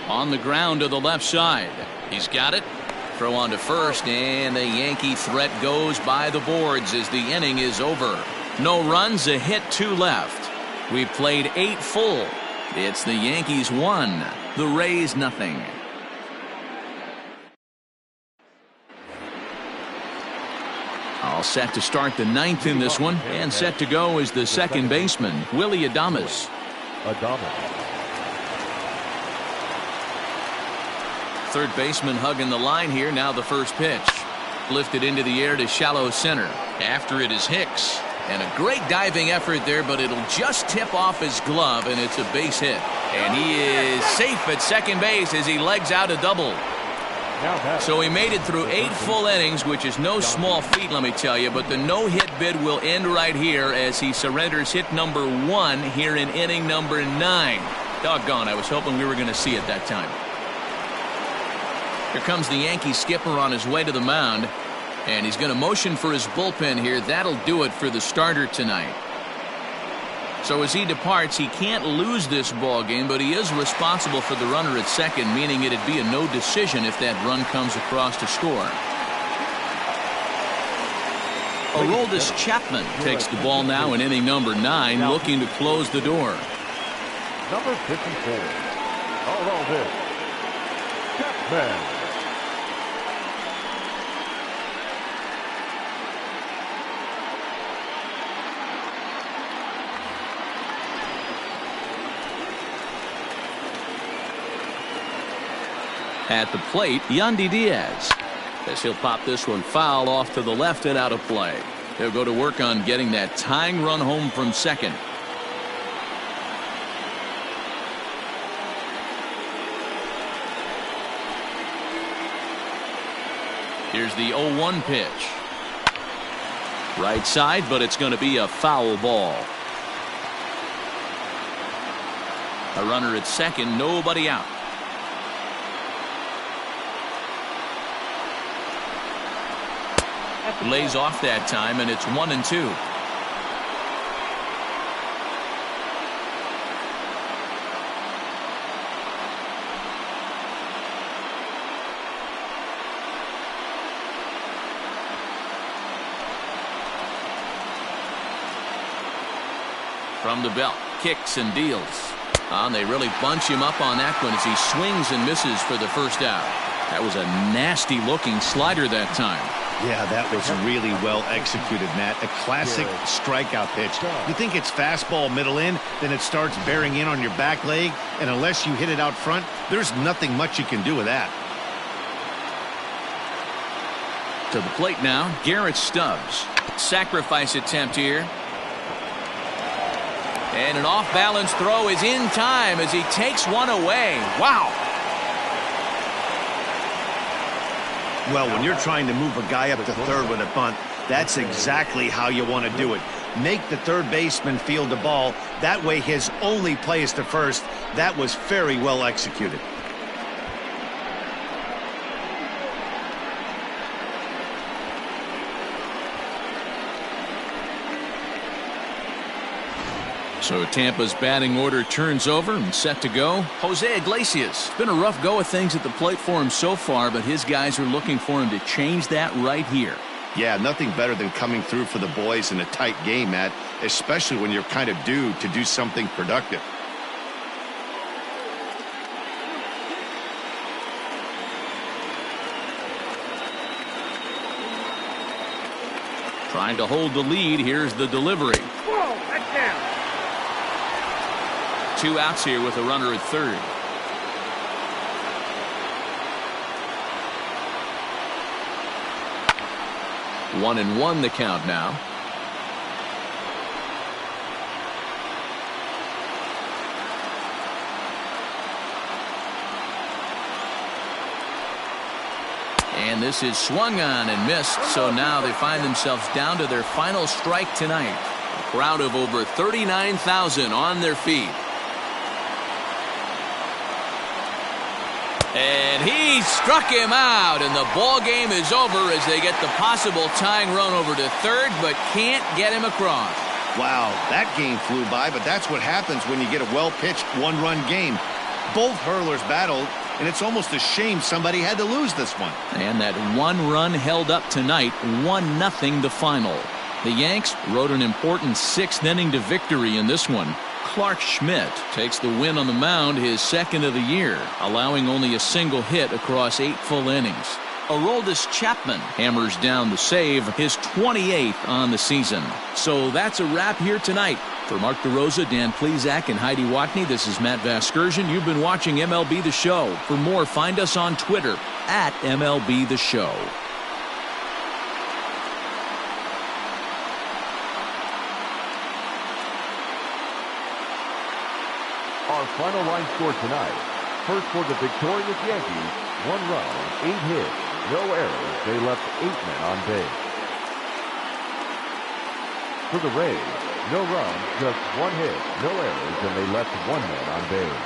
On the ground to the left side. He's got it. Throw on to first, and the Yankee threat goes by the boards as the inning is over. No runs, a hit, 2 left. We've played 8 full. It's the Yankees 1, the Rays nothing. All set to start the 9th in this one, and set to go is the second baseman, Willie Adams. Third baseman hugging the line here. Now the first pitch. Lifted into the air to shallow center. After it is Hicks. And a great diving effort there, but it'll just tip off his glove, and it's a base hit. And he is safe at second base as he legs out a double. So he made it through 8 full innings, which is no small feat, let me tell you. But the no-hit bid will end right here as he surrenders hit number 1 here in inning number 9. Doggone, I was hoping we were going to see it that time. Here comes the Yankee skipper on his way to the mound. And he's going to motion for his bullpen here. That'll do it for the starter tonight. So as he departs, he can't lose this ball game, but he is responsible for the runner at second, meaning it'd be a no decision if that run comes across to score. Aroldis Chapman takes the ball now in inning number 9, looking to close the door. Number 54, Aroldis Chapman. At the plate, Yandy Diaz. As he'll pop this one foul off to the left and out of play. He'll go to work on getting that tying run home from second. Here's the 0-1 pitch. Right side, but it's going to be a foul ball. A runner at second, nobody out. Lays off that time, and it's 1-2. From the belt, kicks and deals. And they really bunch him up on that one as he swings and misses for the first out. That was a nasty looking slider that time. Yeah, that was really well executed, Matt. A classic strikeout pitch. You think it's fastball middle in, then it starts bearing in on your back leg, and unless you hit it out front, there's nothing much you can do with that. To the plate now, Garrett Stubbs. Sacrifice attempt here. And an off-balance throw is in time as he takes one away. Wow. Well, when you're trying to move a guy up to third with a bunt, that's exactly how you want to do it. Make the third baseman field the ball. That way his only play is to first. That was very well executed. So Tampa's batting order turns over and set to go. Jose Iglesias. It's been a rough go of things at the plate for him so far, but his guys are looking for him to change that right here. Yeah, nothing better than coming through for the boys in a tight game, Matt, especially when you're kind of due to do something productive. Trying to hold the lead. Here's the delivery. Whoa, that's down. 2 outs here with a runner at third. One and one the count now. And this is swung on and missed, so now they find themselves down to their final strike tonight. A crowd of over 39,000 on their feet. And he struck him out, and the ball game is over as they get the possible tying run over to third, but can't get him across. Wow, that game flew by, but that's what happens when you get a well-pitched one-run game. Both hurlers battled, and it's almost a shame somebody had to lose this one. And that one run held up tonight, 1-0 the final. The Yanks rode an important 6th inning to victory in this one. Clark Schmidt takes the win on the mound, his second of the year, allowing only a single hit across 8 full innings. Aroldis Chapman hammers down the save, his 28th on the season. So that's a wrap here tonight. For Mark DeRosa, Dan Plesac, and Heidi Watney, this is Matt Vasgersian. You've been watching MLB The Show. For more, find us on Twitter at MLB The Show. Our final line score tonight. First for the victorious Yankees, 1 run, 8 hits, no errors. They left 8 men on base. For the Rays, no runs, just 1 hit, no errors, and they left 1 man on base.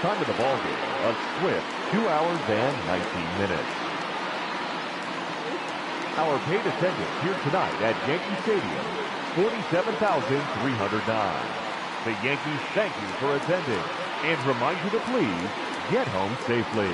Time of the ballgame, a swift 2 hours and 19 minutes. Our paid attendance here tonight at Yankee Stadium, 47,309. The Yankees thank you for attending and remind you to please get home safely.